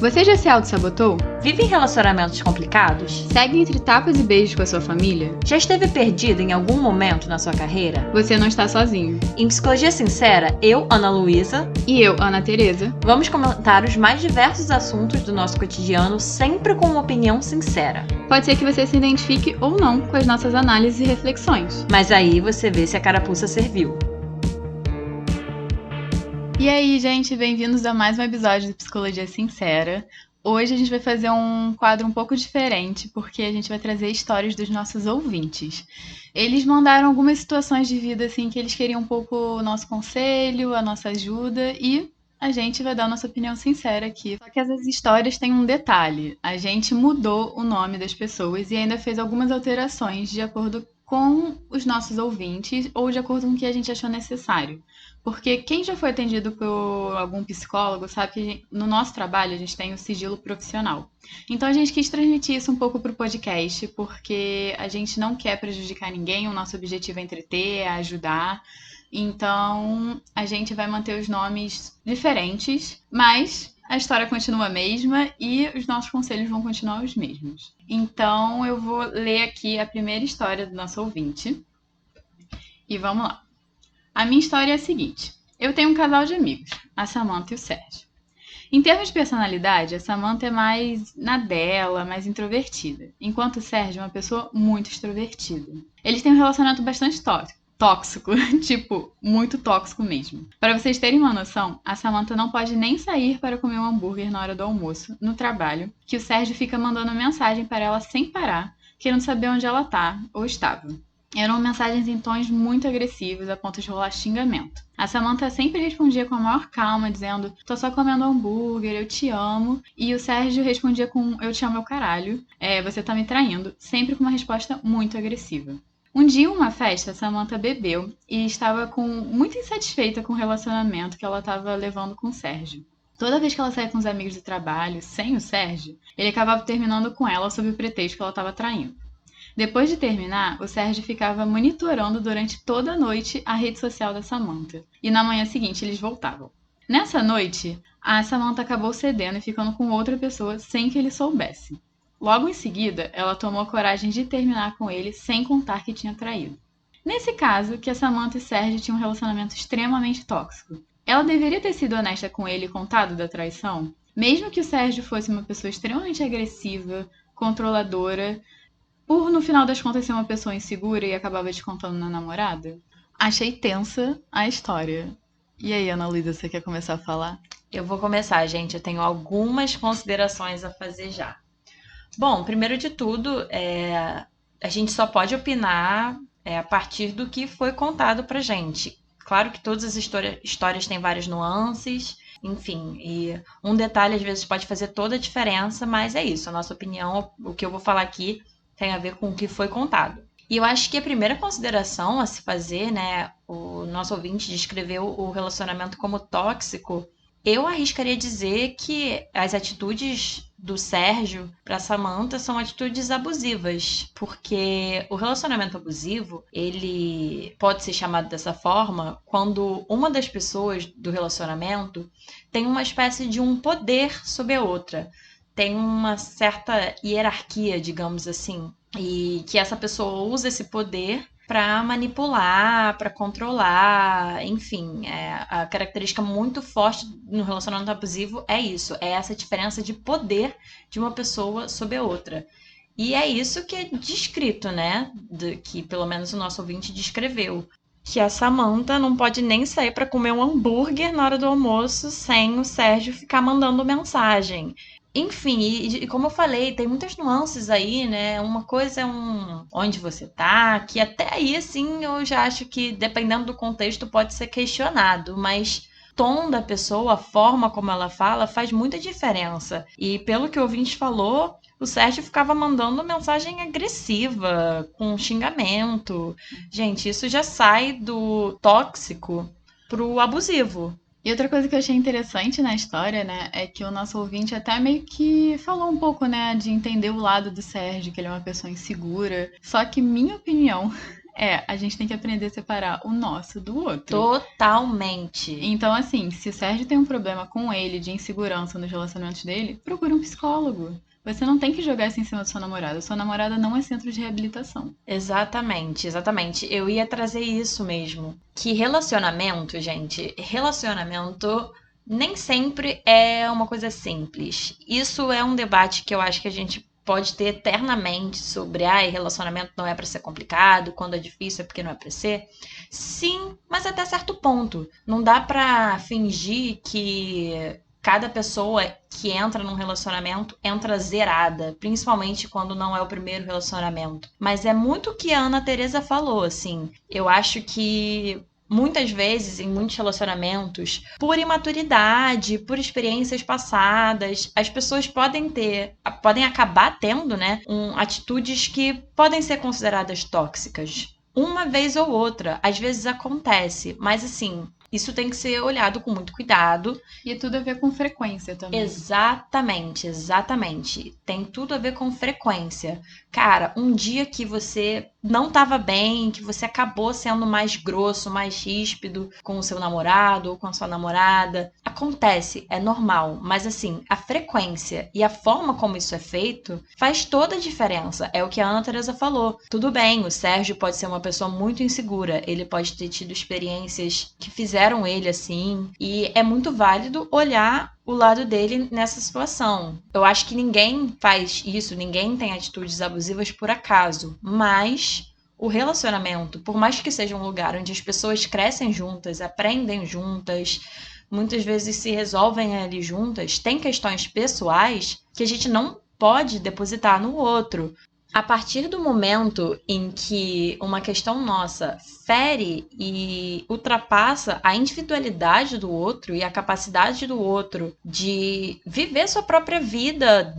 Você já se auto-sabotou? Vive em relacionamentos complicados? Segue entre tapas e beijos com a sua família? Já esteve perdido em algum momento na sua carreira? Você não está sozinho. Em Psicologia Sincera, eu, Ana Luísa, e eu, Ana Tereza, vamos comentar os mais diversos assuntos do nosso cotidiano, sempre com uma opinião sincera. Pode ser que você se identifique ou não com as nossas análises e reflexões. Mas aí você vê se a carapuça serviu. E aí, gente, bem-vindos a mais um episódio do Psicologia Sincera. Hoje a gente vai fazer um quadro um pouco diferente, porque a gente vai trazer histórias dos nossos ouvintes. Eles mandaram algumas situações de vida, assim, que eles queriam um pouco o nosso conselho, a nossa ajuda, e a gente vai dar a nossa opinião sincera aqui. Só que essas histórias têm um detalhe. A gente mudou o nome das pessoas e ainda fez algumas alterações de acordo com os nossos ouvintes ou de acordo com o que a gente achou necessário. Porque quem já foi atendido por algum psicólogo sabe que no nosso trabalho a gente tem o sigilo profissional. Então a gente quis transmitir isso um pouco para o podcast, porque a gente não quer prejudicar ninguém, o nosso objetivo é entreter, é ajudar. Então a gente vai manter os nomes diferentes, mas a história continua a mesma e os nossos conselhos vão continuar os mesmos. Então eu vou ler aqui a primeira história do nosso ouvinte. E vamos lá. A minha história é a seguinte. Eu tenho um casal de amigos, a Samantha e o Sérgio. Em termos de personalidade, a Samantha é mais na dela, mais introvertida, enquanto o Sérgio é uma pessoa muito extrovertida. Eles têm um relacionamento bastante tóxico, tipo, muito tóxico mesmo. Para vocês terem uma noção, a Samantha não pode nem sair para comer um hambúrguer na hora do almoço, no trabalho, que o Sérgio fica mandando mensagem para ela sem parar, querendo saber onde ela tá ou estava. Eram mensagens em tons muito agressivos, a ponto de rolar xingamento. A Samantha sempre respondia com a maior calma, dizendo: tô só comendo hambúrguer, eu te amo. E o Sérgio respondia com: eu te amo, meu caralho, você tá me traindo, sempre com uma resposta muito agressiva. Um dia, em uma festa, a Samantha bebeu e estava muito insatisfeita com o relacionamento que ela estava levando com o Sérgio. Toda vez que ela saía com os amigos do trabalho, sem o Sérgio, ele acabava terminando com ela sob o pretexto que ela estava traindo. Depois de terminar, o Sérgio ficava monitorando durante toda a noite a rede social da Samantha. E na manhã seguinte eles voltavam. Nessa noite, a Samantha acabou cedendo e ficando com outra pessoa sem que ele soubesse. Logo em seguida, ela tomou a coragem de terminar com ele sem contar que tinha traído. Nesse caso, que a Samantha e Sérgio tinham um relacionamento extremamente tóxico. Ela deveria ter sido honesta com ele e contado da traição? Mesmo que o Sérgio fosse uma pessoa extremamente agressiva, controladora, por, no final das contas, ser uma pessoa insegura e acabava descontando na namorada? Achei tensa a história. E aí, Ana Luísa, você quer começar a falar? Eu vou começar, gente. Eu tenho algumas considerações a fazer já. Bom, primeiro de tudo, a gente só pode opinar a partir do que foi contado pra gente. Claro que todas as histórias têm várias nuances, enfim, e um detalhe às vezes pode fazer toda a diferença, mas é isso, a nossa opinião, o que eu vou falar aqui tem a ver com o que foi contado. E eu acho que a primeira consideração a se fazer, né, o nosso ouvinte descreveu o relacionamento como tóxico. Eu arriscaria dizer que as atitudes do Sérgio para Samantha são atitudes abusivas, porque o relacionamento abusivo, ele pode ser chamado dessa forma quando uma das pessoas do relacionamento tem uma espécie de um poder sobre a outra. Tem uma certa hierarquia, digamos assim, e que essa pessoa usa esse poder para manipular, para controlar, enfim, a característica muito forte no relacionamento abusivo é isso, é essa diferença de poder de uma pessoa sobre a outra. E é isso que é descrito, né, que pelo menos o nosso ouvinte descreveu, que a Samantha não pode nem sair para comer um hambúrguer na hora do almoço sem o Sérgio ficar mandando mensagem. Enfim, e como eu falei, tem muitas nuances aí, né? Uma coisa é onde você tá, que até aí, assim, eu já acho que, dependendo do contexto, pode ser questionado, mas o tom da pessoa, a forma como ela fala, faz muita diferença. E pelo que o ouvinte falou, o Sérgio ficava mandando mensagem agressiva, com xingamento. Gente, isso já sai do tóxico pro abusivo. E outra coisa que eu achei interessante na história, né, é que o nosso ouvinte até meio que falou um pouco, né, de entender o lado do Sérgio, que ele é uma pessoa insegura. Só que minha opinião A gente tem que aprender a separar o nosso do outro. Totalmente. Então, assim, se o Sérgio tem um problema com ele, de insegurança nos relacionamentos dele, procura um psicólogo. Você não tem que jogar isso em cima da sua namorada. Sua namorada não é centro de reabilitação. Exatamente, exatamente. Eu ia trazer isso mesmo. Que relacionamento, gente, relacionamento nem sempre é uma coisa simples. Isso é um debate que eu acho que a gente pode ter eternamente sobre, relacionamento não é pra ser complicado, quando é difícil é porque não é pra ser. Sim, mas até certo ponto. Não dá pra fingir que cada pessoa que entra num relacionamento entra zerada, principalmente quando não é o primeiro relacionamento. Mas é muito o que a Ana Teresa falou, assim. Eu acho que muitas vezes, em muitos relacionamentos, por imaturidade, por experiências passadas, as pessoas podem acabar tendo, né, atitudes que podem ser consideradas tóxicas. Uma vez ou outra, às vezes acontece, mas assim, isso tem que ser olhado com muito cuidado. E tudo a ver com frequência também. Exatamente, exatamente. Tem tudo a ver com frequência. Cara, um dia que você não estava bem, que você acabou sendo mais grosso, mais ríspido com o seu namorado ou com a sua namorada, acontece, é normal. Mas assim, a frequência e a forma como isso é feito faz toda a diferença. É o que a Ana Teresa falou. Tudo bem, o Sérgio pode ser uma pessoa muito insegura, ele pode ter tido experiências que fizeram ele assim, e é muito válido olhar o lado dele nessa situação. Eu acho que ninguém faz isso, ninguém tem atitudes abusivas por acaso, mas o relacionamento, por mais que seja um lugar onde as pessoas crescem juntas, aprendem juntas, muitas vezes se resolvem ali juntas, tem questões pessoais que a gente não pode depositar no outro. A partir do momento em que uma questão nossa fere e ultrapassa a individualidade do outro e a capacidade do outro de viver sua própria vida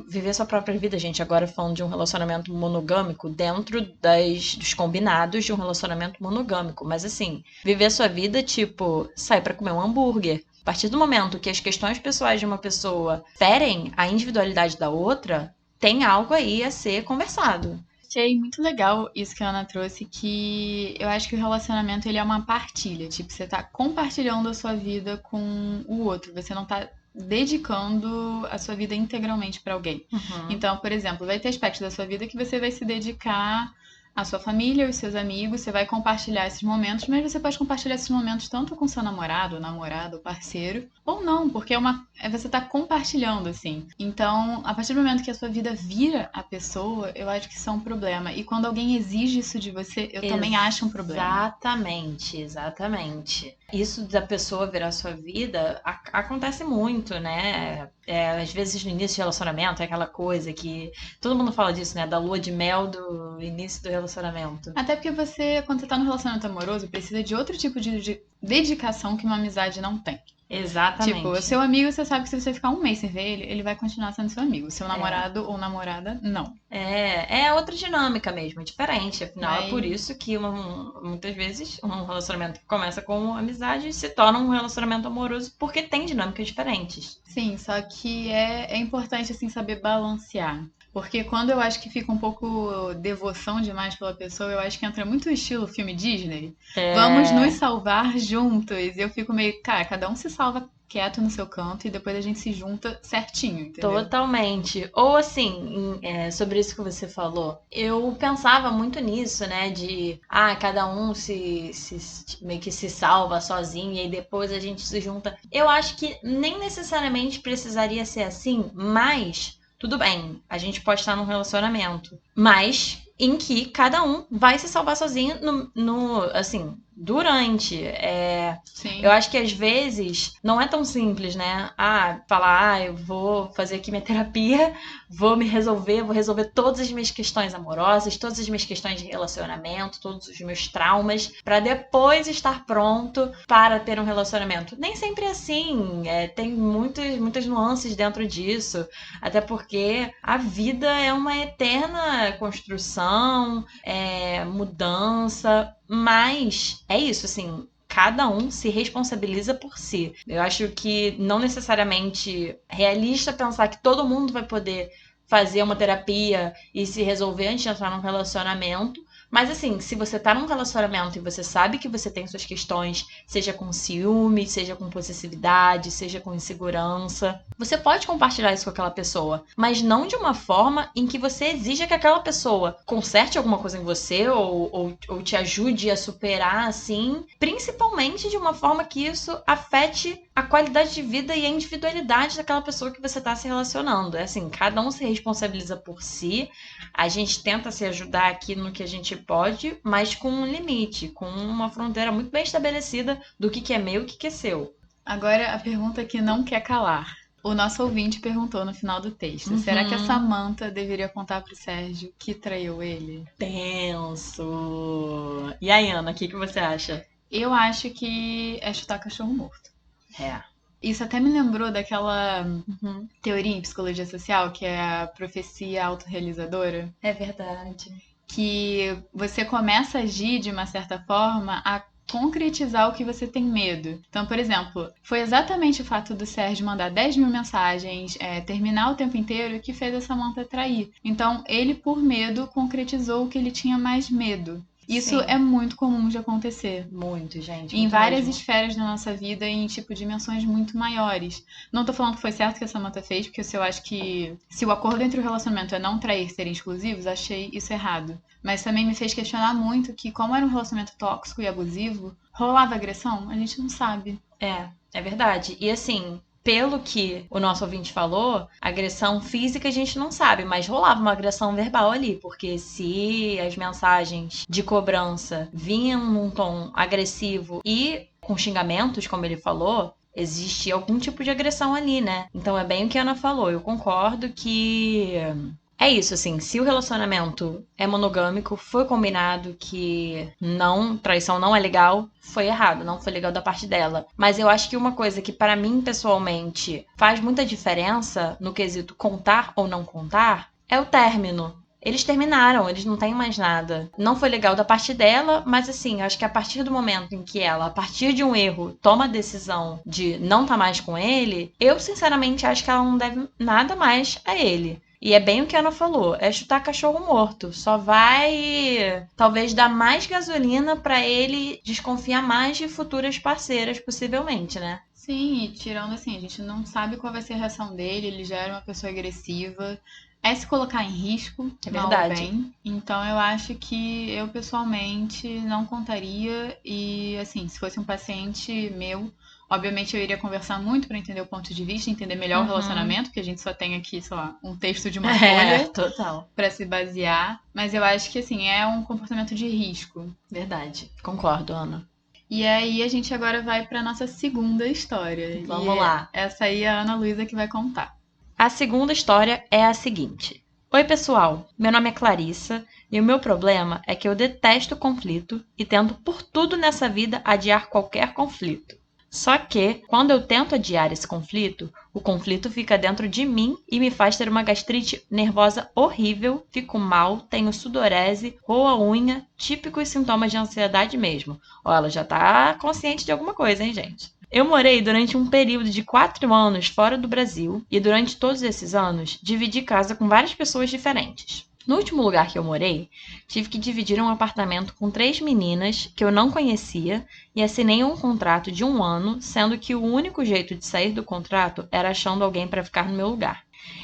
viver sua própria vida, gente, agora falando de um relacionamento monogâmico, dentro dos combinados de um relacionamento monogâmico, mas assim, viver sua vida, tipo, sair pra comer um hambúrguer. A partir do momento que as questões pessoais de uma pessoa ferem a individualidade da outra, tem algo aí a ser conversado. Achei muito legal isso que a Ana trouxe, que eu acho que o relacionamento ele é uma partilha. Tipo, você tá compartilhando a sua vida com o outro. Você não tá dedicando a sua vida integralmente para alguém. Então, por exemplo, vai ter aspectos da sua vida que você vai se dedicar à sua família, os seus amigos, você vai compartilhar esses momentos, mas você pode compartilhar esses momentos tanto com seu namorado, namorado, parceiro, ou não, porque você tá compartilhando, assim. Então, a partir do momento que a sua vida vira a pessoa, eu acho que isso é um problema. E quando alguém exige isso de você, eu também acho um problema. Exatamente, exatamente. Isso da pessoa virar sua vida acontece muito, né? Às vezes no início do relacionamento é aquela coisa que todo mundo fala disso, né? Da lua de mel do início do relacionamento. Até porque quando você tá no relacionamento amoroso, precisa de outro tipo de dedicação que uma amizade não tem. Exatamente. Tipo, o seu amigo, você sabe que se você ficar um mês sem ver ele, ele vai continuar sendo seu amigo. O seu namorado ou namorada, não. É outra dinâmica mesmo, é diferente. Afinal, é por isso que muitas vezes um relacionamento que começa com amizade se torna um relacionamento amoroso, porque tem dinâmicas diferentes. Sim, só que é importante, assim, saber balancear. Porque quando eu acho que fica um pouco devoção demais pela pessoa, eu acho que entra muito estilo filme Disney. Vamos nos salvar juntos. E eu fico meio, cara, cada um se salva quieto no seu canto e depois a gente se junta certinho, entendeu? Totalmente. Ou assim, sobre isso que você falou, eu pensava muito nisso, né? De cada um meio que se salva sozinho e aí depois a gente se junta. Eu acho que nem necessariamente precisaria ser assim, mas tudo bem, a gente pode estar num relacionamento, mas em que cada um vai se salvar sozinho assim, durante. Sim. Eu acho que às vezes não é tão simples, né? Falar, eu vou fazer quimioterapia, vou resolver todas as minhas questões amorosas, todas as minhas questões de relacionamento, todos os meus traumas, pra depois estar pronto para ter um relacionamento. Nem sempre é assim, tem muitas nuances dentro disso, até porque a vida é uma eterna construção, mudança, mas é isso, assim, cada um se responsabiliza por si. Eu acho que não necessariamente realista pensar que todo mundo vai poder fazer uma terapia e se resolver antes de entrar num relacionamento, Mas assim, se você tá num relacionamento e você sabe que você tem suas questões, seja com ciúme, seja com possessividade, seja com insegurança, você pode compartilhar isso com aquela pessoa, mas não de uma forma em que você exija que aquela pessoa conserte alguma coisa em você ou te ajude a superar, assim, principalmente de uma forma que isso afete a qualidade de vida e a individualidade daquela pessoa que você está se relacionando. É assim, cada um se responsabiliza por si, a gente tenta se ajudar aqui no que a gente pode, mas com um limite, com uma fronteira muito bem estabelecida do que é meu e o que é seu. Agora, a pergunta que não quer calar. O nosso ouvinte perguntou no final do texto: será que a Samantha deveria contar pro Sérgio que traiu ele? Tenso! E aí, Ana, o que você acha? Eu acho que é chutar cachorro morto. É. Isso até me lembrou daquela teoria em psicologia social, que é a profecia autorrealizadora. É verdade. Que você começa a agir de uma certa forma a concretizar o que você tem medo. Então, por exemplo, foi exatamente o fato do Sérgio mandar 10 mil mensagens, terminar o tempo inteiro, que fez a Samantha trair. Então, ele, por medo, concretizou o que ele tinha mais medo. Isso Sim. é muito comum de acontecer. Muito, gente. Em Muito várias mesmo. esferas da nossa vida e em, tipo, dimensões muito maiores. Não tô falando que foi certo que a Samantha fez, porque eu acho que se o acordo entre o relacionamento é não trair, serem exclusivos, achei isso errado. Mas também me fez questionar muito que, como era um relacionamento tóxico e abusivo, rolava agressão? A gente não sabe. É verdade. E assim, pelo que o nosso ouvinte falou, agressão física a gente não sabe, mas rolava uma agressão verbal ali, porque se as mensagens de cobrança vinham num tom agressivo e com xingamentos, como ele falou, existe algum tipo de agressão ali, né? Então é bem o que a Ana falou. Eu concordo que é isso, assim, se o relacionamento é monogâmico, foi combinado que traição não é legal, foi errado, não foi legal da parte dela. Mas eu acho que uma coisa que para mim, pessoalmente, faz muita diferença no quesito contar ou não contar, é o término. Eles terminaram, eles não têm mais nada. Não foi legal da parte dela, mas assim, acho que a partir do momento em que ela, a partir de um erro, toma a decisão de não estar mais com ele, eu sinceramente acho que ela não deve nada mais a ele. E é bem o que a Ana falou, é chutar cachorro morto. Só vai, talvez, dar mais gasolina pra ele desconfiar mais de futuras parceiras, possivelmente, né? Sim, e tirando assim, a gente não sabe qual vai ser a reação dele, ele já era uma pessoa agressiva. É se colocar em risco, É mal ou verdade. bem. Então eu acho que eu pessoalmente não contaria. E assim, se fosse um paciente meu, obviamente eu iria conversar muito para entender o ponto de vista, entender melhor o relacionamento, porque a gente só tem aqui, sei lá, um texto de uma folha Total. para se basear. Mas eu acho que assim, é um comportamento de risco. Verdade. Concordo, Ana. E aí a gente agora vai para nossa segunda história. Vamos lá. Essa aí é a Ana Luísa que vai contar. A segunda história é a seguinte. Oi, pessoal. Meu nome é Clarissa e o meu problema é que eu detesto conflito e tento por tudo nessa vida adiar qualquer conflito. Só que, quando eu tento adiar esse conflito, o conflito fica dentro de mim e me faz ter uma gastrite nervosa horrível, fico mal, tenho sudorese, roa a unha, típicos sintomas de ansiedade mesmo. Ó, ela já tá consciente de alguma coisa, hein, gente? Eu morei durante um período de 4 anos fora do Brasil e durante todos esses anos dividi casa com várias pessoas diferentes. No último lugar que eu morei, tive que dividir um apartamento com 3 meninas que eu não conhecia e assinei um contrato de 1 ano, sendo que o único jeito de sair do contrato era achando alguém para ficar no meu lugar.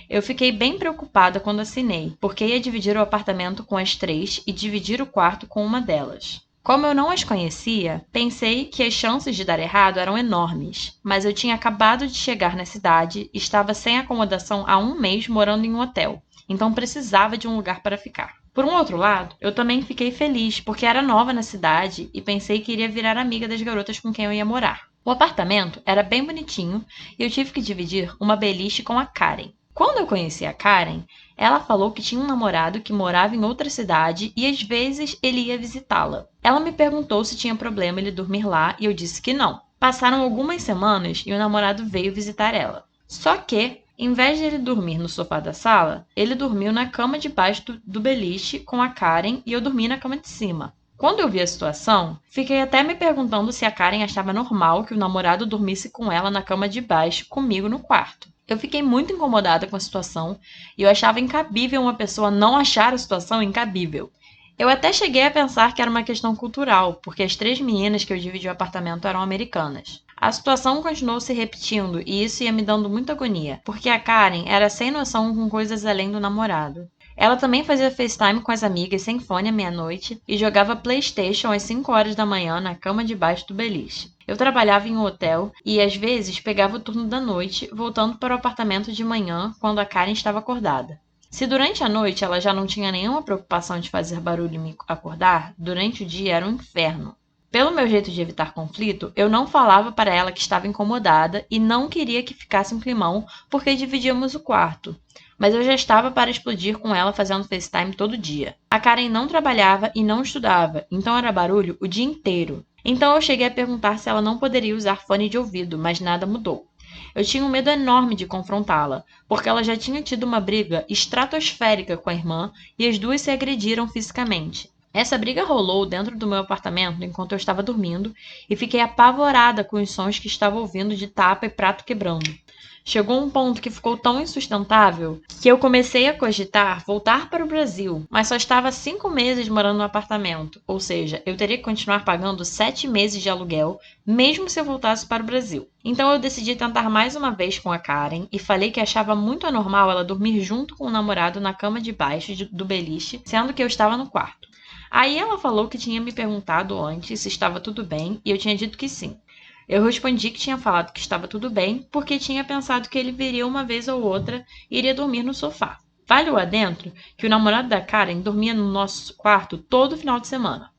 Eu fiquei bem preocupada quando assinei, porque ia dividir o apartamento com as 3 e dividir o quarto com uma delas. Como eu não as conhecia, pensei que as chances de dar errado eram enormes, mas eu tinha acabado de chegar na cidade e estava sem acomodação há 1 mês morando em um hotel, então precisava de um lugar para ficar. Por um outro lado, eu também fiquei feliz porque era nova na cidade e pensei que iria virar amiga das garotas com quem eu ia morar. O apartamento era bem bonitinho e eu tive que dividir uma beliche com a Karen. Quando eu conheci a Karen, ela falou que tinha um namorado que morava em outra cidade e às vezes ele ia visitá-la. Ela me perguntou se tinha problema ele dormir lá e eu disse que não. Passaram algumas semanas e o namorado veio visitar ela. Só que, em vez de ele dormir no sofá da sala, ele dormiu na cama de baixo do beliche com a Karen e eu dormi na cama de cima. Quando eu vi a situação, fiquei até me perguntando se a Karen achava normal que o namorado dormisse com ela na cama de baixo, comigo no quarto. Eu fiquei muito incomodada com a situação e eu achava incabível uma pessoa não achar a situação incabível. Eu até cheguei a pensar que era uma questão cultural, porque as 3 meninas que eu dividi o apartamento eram americanas. A situação continuou se repetindo e isso ia me dando muita agonia, porque a Karen era sem noção com coisas além do namorado. Ela também fazia FaceTime com as amigas sem fone à meia-noite e jogava PlayStation às 5 horas da manhã na cama debaixo do beliche. Eu trabalhava em um hotel e às vezes pegava o turno da noite, voltando para o apartamento de manhã quando a Karen estava acordada. Se durante a noite ela já não tinha nenhuma preocupação de fazer barulho e me acordar, durante o dia era um inferno. Pelo meu jeito de evitar conflito, eu não falava para ela que estava incomodada e não queria que ficasse um climão porque dividíamos o quarto. Mas eu já estava para explodir com ela fazendo FaceTime todo dia. A Karen não trabalhava e não estudava, então era barulho o dia inteiro. Então eu cheguei a perguntar se ela não poderia usar fone de ouvido, mas nada mudou. Eu tinha um medo enorme de confrontá-la, porque ela já tinha tido uma briga estratosférica com a irmã e as duas se agrediram fisicamente. Essa briga rolou dentro do meu apartamento enquanto eu estava dormindo e fiquei apavorada com os sons que estava ouvindo de tapa e prato quebrando. Chegou um ponto que ficou tão insustentável que eu comecei a cogitar voltar para o Brasil, mas só estava 5 meses morando no apartamento, ou seja, eu teria que continuar pagando 7 meses de aluguel, mesmo se eu voltasse para o Brasil. Então eu decidi tentar mais uma vez com a Karen e falei que achava muito anormal ela dormir junto com o namorado na cama de baixo do beliche, sendo que eu estava no quarto. Aí ela falou que tinha me perguntado antes se estava tudo bem e eu tinha dito que sim. Eu respondi que tinha falado que estava tudo bem, porque tinha pensado que ele viria uma vez ou outra e iria dormir no sofá. Vale o adentro que o namorado da Karen dormia no nosso quarto todo final de semana.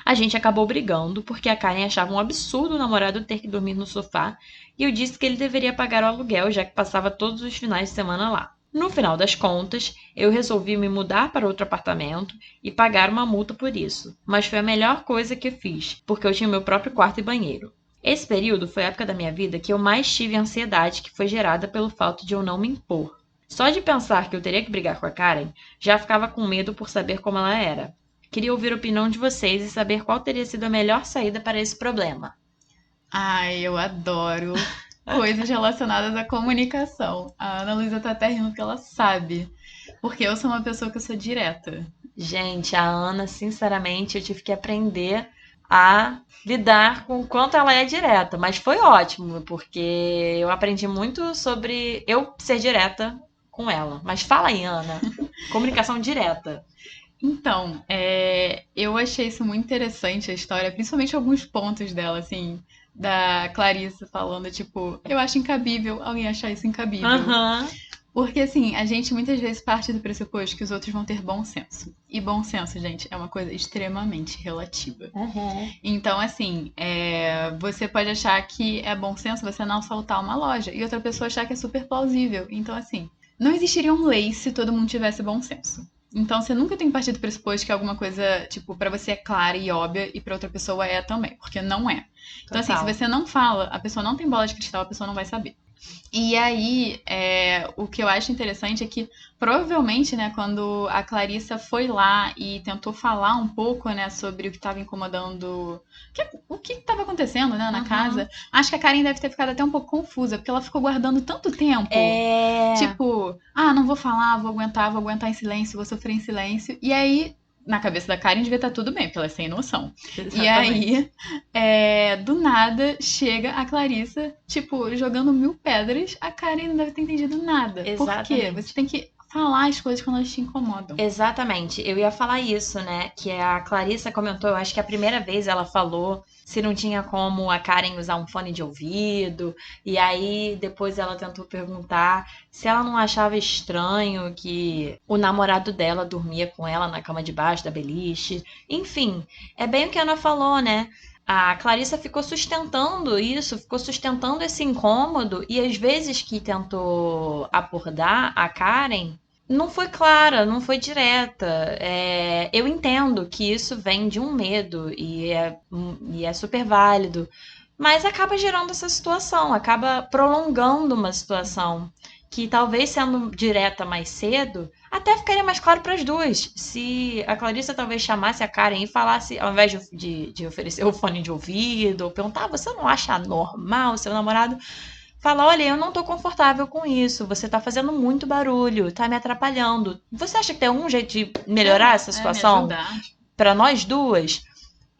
A gente acabou brigando porque a Karen achava um absurdo o namorado ter que dormir no sofá e eu disse que ele deveria pagar o aluguel, já que passava todos os finais de semana lá. No final das contas, eu resolvi me mudar para outro apartamento e pagar uma multa por isso, mas foi a melhor coisa que fiz, porque eu tinha meu próprio quarto e banheiro. Esse período foi a época da minha vida que eu mais tive ansiedade que foi gerada pelo fato de eu não me impor. Só de pensar que eu teria que brigar com a Karen, já ficava com medo por saber como ela era. Queria ouvir a opinião de vocês e saber qual teria sido a melhor saída para esse problema. Ai, eu adoro coisas relacionadas à comunicação. A Ana Luísa tá até rindo porque ela sabe. Porque eu sou uma pessoa que eu sou direta. Gente, a Ana, sinceramente, eu tive que aprender a lidar com o quanto ela é direta, mas foi ótimo, porque eu aprendi muito sobre eu ser direta com ela. Mas fala aí, Ana, comunicação direta. Então, eu achei isso muito interessante, a história, principalmente alguns pontos dela, assim, da Clarissa falando, tipo, eu acho incabível alguém achar isso incabível. Aham. Porque, assim, a gente muitas vezes parte do pressuposto que os outros vão ter bom senso. E bom senso, gente, é uma coisa extremamente relativa. Então, assim, você pode achar que é bom senso você não assaltar uma loja e outra pessoa achar que é super plausível. Então, assim, não existiriam leis se todo mundo tivesse bom senso. Então, você nunca tem que partir do pressuposto que alguma coisa, tipo, pra você é clara e óbvia e pra outra pessoa é também, porque não é. Então, assim, se você não fala, a pessoa não tem bola de cristal, a pessoa não vai saber. E aí, o que eu acho interessante é que, provavelmente, né, quando a Clarissa foi lá e tentou falar um pouco, né, sobre o que estava incomodando, o que estava acontecendo, né, na casa, acho que a Karen deve ter ficado até um pouco confusa, porque ela ficou guardando tanto tempo. Tipo, não vou falar, vou aguentar em silêncio, vou sofrer em silêncio. E aí, na cabeça da Karen devia estar tudo bem, porque ela é sem noção. Exatamente. E aí, do nada, chega a Clarissa, tipo, jogando 1000 pedras. A Karen não deve ter entendido nada. Exatamente. Por quê? Você tem que falar as coisas quando elas te incomodam. Exatamente, eu ia falar isso, né? Que a Clarissa comentou, eu acho que a primeira vez ela falou se não tinha como a Karen usar um fone de ouvido, e aí depois ela tentou perguntar se ela não achava estranho que o namorado dela dormia com ela na cama de baixo da beliche. Enfim, é bem o que a Ana falou, né? A Clarissa ficou sustentando isso, ficou sustentando esse incômodo, e às vezes que tentou abordar a Karen, não foi clara, não foi direta. Eu entendo que isso vem de um medo e é super válido, mas acaba gerando essa situação, acaba prolongando uma situação que talvez sendo direta mais cedo, até ficaria mais claro para as duas. Se a Clarissa talvez chamasse a Karen e falasse, ao invés de oferecer o fone de ouvido, ou perguntar, você não acha normal seu namorado? Fala, olha, eu não tô confortável com isso, você tá fazendo muito barulho, tá me atrapalhando. Você acha que tem algum jeito de melhorar essa situação? Me ajudar. pra nós duas.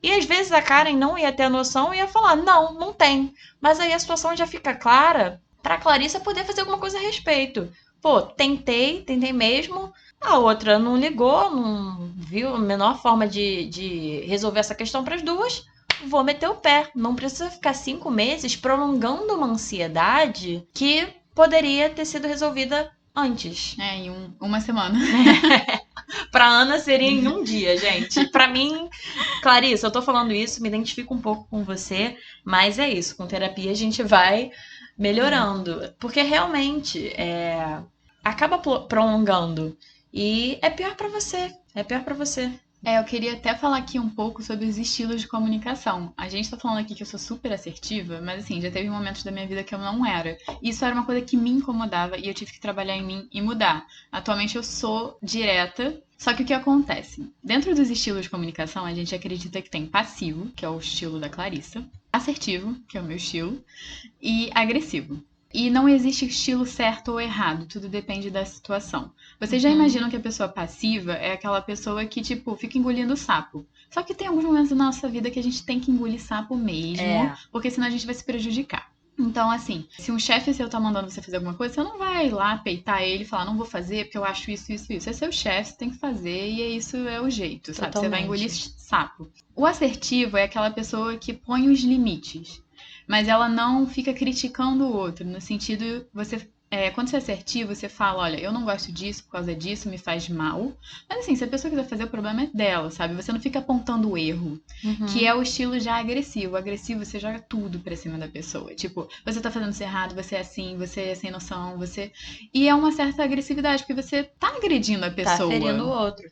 E às vezes a Karen não ia ter a noção e ia falar, não tem. Mas aí a situação já fica clara pra Clarissa poder fazer alguma coisa a respeito. Pô, tentei mesmo. A outra não ligou, não viu a menor forma de resolver essa questão pras duas. Vou meter o pé. Não precisa ficar 5 meses prolongando uma ansiedade que poderia ter sido resolvida antes. Em uma semana. Pra Ana seria em um dia, gente. Pra mim, Clarissa, eu tô falando isso, me identifico um pouco com você, mas é isso. Com terapia a gente vai melhorando. Porque realmente acaba prolongando. E é pior pra você. É pior pra você. Eu queria até falar aqui um pouco sobre os estilos de comunicação. A gente tá falando aqui que eu sou super assertiva, mas assim, já teve momentos da minha vida que eu não era. Isso era uma coisa que me incomodava e eu tive que trabalhar em mim e mudar. Atualmente eu sou direta, só que o que acontece? Dentro dos estilos de comunicação, a gente acredita que tem passivo, que é o estilo da Clarissa, assertivo, que é o meu estilo, e agressivo. E não existe estilo certo ou errado, tudo depende da situação. Vocês já imaginam que a pessoa passiva é aquela pessoa que, tipo, fica engolindo sapo. Só que tem alguns momentos da nossa vida que a gente tem que engolir sapo mesmo, porque senão a gente vai se prejudicar. Então, assim, se um chefe seu tá mandando você fazer alguma coisa, você não vai lá peitar ele e falar, não vou fazer porque eu acho isso. É seu chefe, você tem que fazer e isso é o jeito, sabe? Totalmente. Você vai engolir sapo. O assertivo é aquela pessoa que põe os limites. Mas ela não fica criticando o outro, no sentido, quando você é assertivo, você fala, olha, eu não gosto disso por causa disso, me faz mal. Mas assim, se a pessoa quiser fazer, o problema é dela, sabe? Você não fica apontando o erro, que é o estilo já agressivo. O agressivo, você joga tudo pra cima da pessoa. Tipo, você tá fazendo isso errado, você é assim, você é sem noção, você... E é uma certa agressividade, porque você tá agredindo a pessoa. Tá ferindo o outro.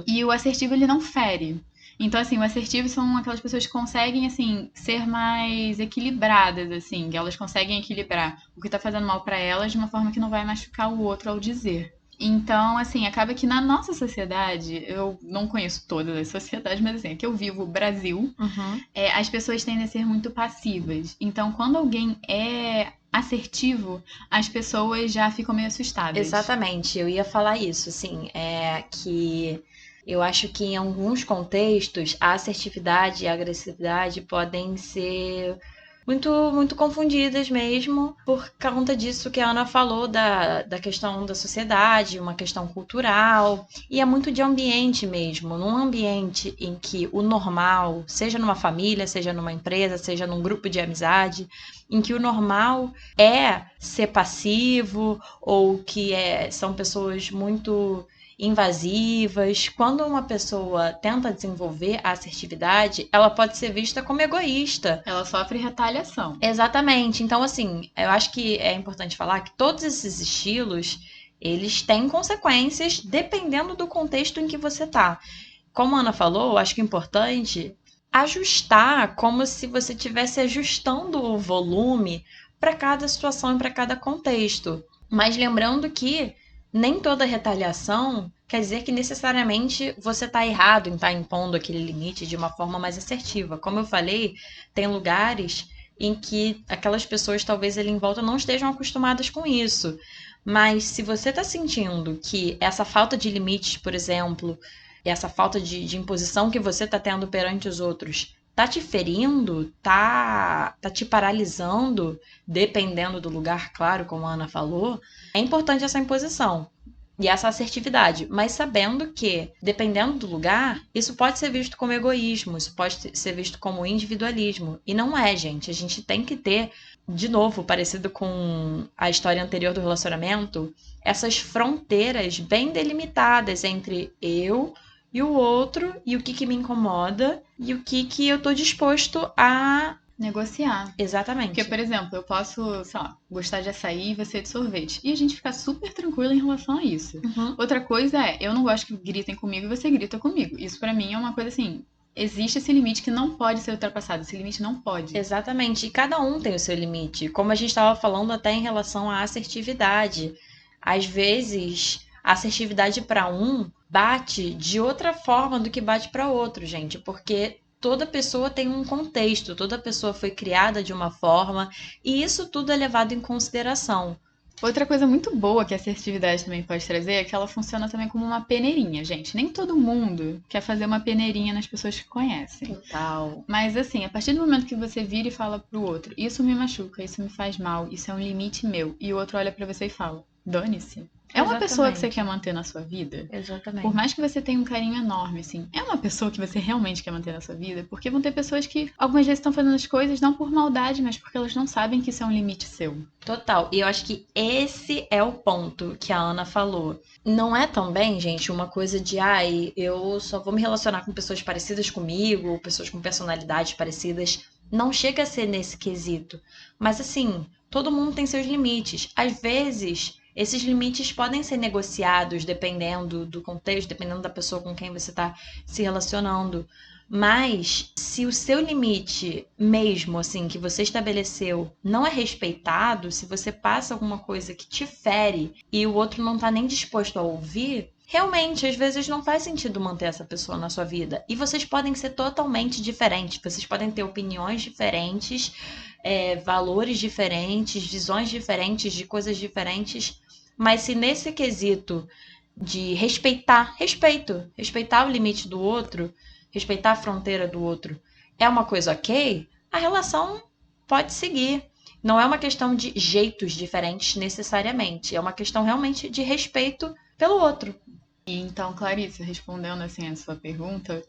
E o assertivo, ele não fere. Então, assim, o assertivo são aquelas pessoas que conseguem, assim, ser mais equilibradas, assim, que elas conseguem equilibrar o que tá fazendo mal pra elas de uma forma que não vai machucar o outro ao dizer. Então, assim, acaba que na nossa sociedade, eu não conheço todas as sociedades, mas assim, aqui eu vivo o Brasil, as pessoas tendem a ser muito passivas. Então, quando alguém é assertivo, as pessoas já ficam meio assustadas. Exatamente, eu ia falar isso, assim, que eu acho que em alguns contextos a assertividade e a agressividade podem ser muito, muito confundidas mesmo, por conta disso que a Ana falou da questão da sociedade, uma questão cultural, e é muito de ambiente mesmo, num ambiente em que o normal, seja numa família, seja numa empresa, seja num grupo de amizade, em que o normal é ser passivo, ou que são pessoas muito invasivas. Quando uma pessoa tenta desenvolver a assertividade, ela pode ser vista como egoísta. Ela sofre retaliação. Exatamente. Então, assim, eu acho que é importante falar que todos esses estilos, eles têm consequências dependendo do contexto em que você tá. Como a Ana falou, eu acho que é importante ajustar como se você estivesse ajustando o volume para cada situação e para cada contexto. Mas lembrando que nem toda retaliação quer dizer que necessariamente você está errado em estar impondo aquele limite de uma forma mais assertiva. Como eu falei, tem lugares em que aquelas pessoas talvez ali em volta não estejam acostumadas com isso. Mas se você está sentindo que essa falta de limites, por exemplo, essa falta de imposição que você está tendo perante os outros tá te ferindo, tá te paralisando, dependendo do lugar, claro, como a Ana falou, é importante essa imposição e essa assertividade, mas sabendo que, dependendo do lugar, isso pode ser visto como egoísmo, isso pode ser visto como individualismo, e não é, gente. A gente tem que ter, de novo, parecido com a história anterior do relacionamento, essas fronteiras bem delimitadas entre eu e o outro, e o que me incomoda, e o que eu tô disposto a negociar. Exatamente. Porque, por exemplo, eu posso, sei lá, gostar de açaí e você de sorvete. E a gente fica super tranquilo em relação a isso. Outra coisa eu não gosto que gritem comigo e você grita comigo. Isso pra mim é uma coisa assim, existe esse limite que não pode ser ultrapassado. Esse limite não pode. Exatamente. E cada um tem o seu limite. Como a gente estava falando até em relação à assertividade. Às vezes, a assertividade para um bate de outra forma do que bate para outro, gente. Porque toda pessoa tem um contexto, toda pessoa foi criada de uma forma, e isso tudo é levado em consideração. Outra coisa muito boa que a assertividade também pode trazer é que ela funciona também como uma peneirinha, gente. Nem todo mundo quer fazer uma peneirinha nas pessoas que conhecem. Total. Mas assim, a partir do momento que você vira e fala pro outro, isso me machuca, isso me faz mal, isso é um limite meu, e o outro olha pra você e fala, dane-se. É uma pessoa que você quer manter na sua vida? Exatamente. Por mais que você tenha um carinho enorme, assim, é uma pessoa que você realmente quer manter na sua vida? Porque vão ter pessoas que algumas vezes estão fazendo as coisas não por maldade, mas porque elas não sabem que isso é um limite seu. Total. E eu acho que esse é o ponto que a Ana falou. Não é também, gente, uma coisa de, eu só vou me relacionar com pessoas parecidas comigo, ou pessoas com personalidades parecidas. Não chega a ser nesse quesito. Mas assim, todo mundo tem seus limites. Às vezes, esses limites podem ser negociados dependendo do contexto, dependendo da pessoa com quem você está se relacionando. Mas se o seu limite mesmo, assim, que você estabeleceu não é respeitado, se você passa alguma coisa que te fere e o outro não tá nem disposto a ouvir, realmente, às vezes não faz sentido manter essa pessoa na sua vida. E vocês podem ser totalmente diferentes, vocês podem ter opiniões diferentes, valores diferentes, visões diferentes de coisas diferentes, mas se nesse quesito de respeitar o limite do outro, respeitar a fronteira do outro, é uma coisa ok, a relação pode seguir. Não é uma questão de jeitos diferentes necessariamente, é uma questão realmente de respeito pelo outro. E então, Clarice, respondendo assim a sua pergunta,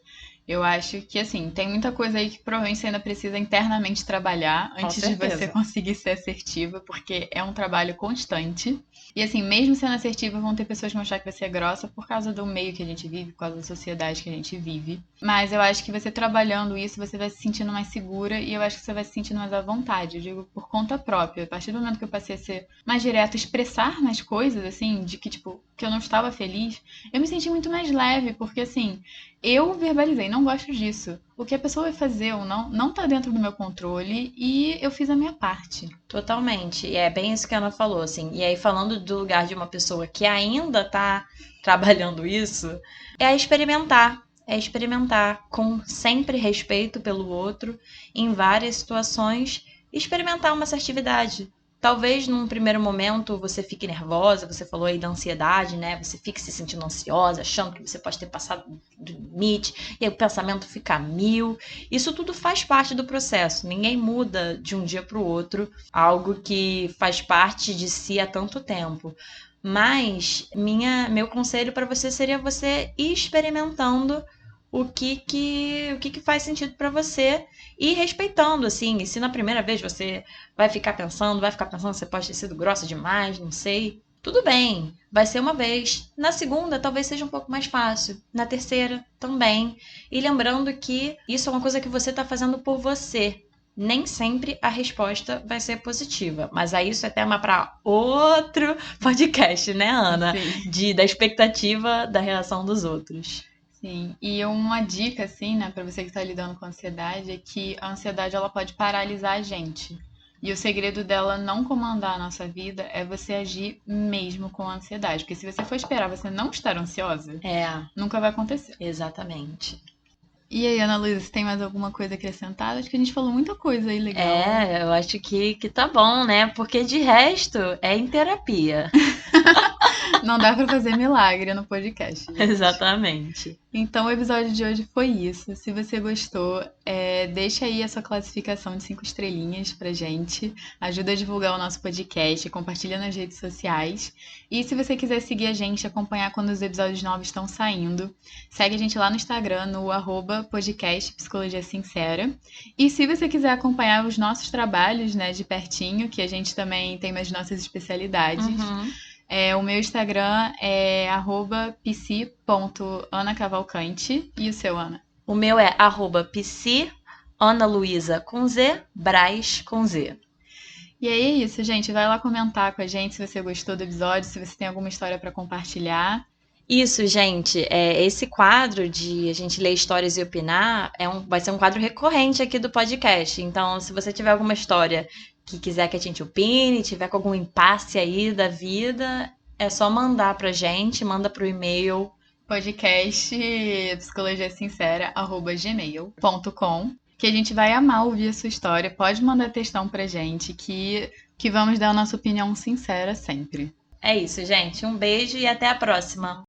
eu acho que assim, tem muita coisa aí que provavelmente você ainda precisa internamente trabalhar antes de você conseguir ser assertiva, porque é um trabalho constante. E assim, mesmo sendo assertiva, vão ter pessoas que vão achar que você é grossa por causa do meio que a gente vive, por causa da sociedade que a gente vive. Mas eu acho que você trabalhando isso, você vai se sentindo mais segura e eu acho que você vai se sentindo mais à vontade. Eu digo por conta própria. A partir do momento que eu passei a ser mais direto, expressar mais coisas, assim, de que, tipo, que eu não estava feliz, eu me senti muito mais leve, porque assim, eu verbalizei, não gosto disso. O que a pessoa vai fazer ou não tá dentro do meu controle e eu fiz a minha parte. Totalmente. E é bem isso que a Ana falou, assim. E aí, falando do lugar de uma pessoa que ainda tá trabalhando isso, é experimentar. É experimentar com sempre respeito pelo outro, em várias situações, experimentar uma assertividade. Talvez num primeiro momento você fique nervosa, você falou aí da ansiedade, né? Você fique se sentindo ansiosa, achando que você pode ter passado do limite, e aí o pensamento fica a mil. Isso tudo faz parte do processo. Ninguém muda de um dia para o outro algo que faz parte de si há tanto tempo. Mas meu conselho para você seria você ir experimentando o que faz sentido para você e respeitando, assim. E se na primeira vez você vai ficar pensando que você pode ter sido grossa demais, não sei, tudo bem, vai ser uma vez. Na segunda, talvez seja um pouco mais fácil. Na terceira, também. E lembrando que isso é uma coisa que você está fazendo por você. Nem sempre a resposta vai ser positiva. Mas aí isso é tema para outro podcast, né, Ana? Da expectativa da reação dos outros. Sim, e uma dica, assim, né, pra você que tá lidando com ansiedade, é que a ansiedade, ela pode paralisar a gente. E o segredo dela não comandar a nossa vida é você agir mesmo com a ansiedade. Porque se você for esperar você não estar ansiosa, nunca vai acontecer. Exatamente. E aí, Ana Luísa, você tem mais alguma coisa acrescentada? Acho que a gente falou muita coisa aí legal. Eu acho que tá bom, né? Porque de resto é em terapia. Não dá pra fazer milagre no podcast, gente. Exatamente. Então o episódio de hoje foi isso. Se você gostou, deixa aí a sua classificação de 5 estrelinhas pra gente. Ajuda a divulgar o nosso podcast, compartilha nas redes sociais. E se você quiser seguir a gente, acompanhar quando os episódios novos estão saindo, segue a gente lá no Instagram, no @podcast Psicologia Sincera. E se você quiser acompanhar os nossos trabalhos, né, de pertinho, que a gente também tem mais nossas especialidades, o meu Instagram é @psi.anacavalcante. E o seu, Ana? O meu é @psi_Ana_Luísa com Z, Braz com Z. E aí é isso, gente. Vai lá comentar com a gente se você gostou do episódio, se você tem alguma história para compartilhar. Isso, gente. Esse quadro de a gente ler histórias e opinar vai ser um quadro recorrente aqui do podcast. Então, se você tiver alguma história que quiser que a gente opine, tiver com algum impasse aí da vida, é só mandar pra gente, manda pro e-mail podcast psicologiasincera@gmail.com, que a gente vai amar ouvir a sua história. Pode mandar textão pra gente, que que vamos dar a nossa opinião sincera sempre. É isso, gente. Um beijo e até a próxima.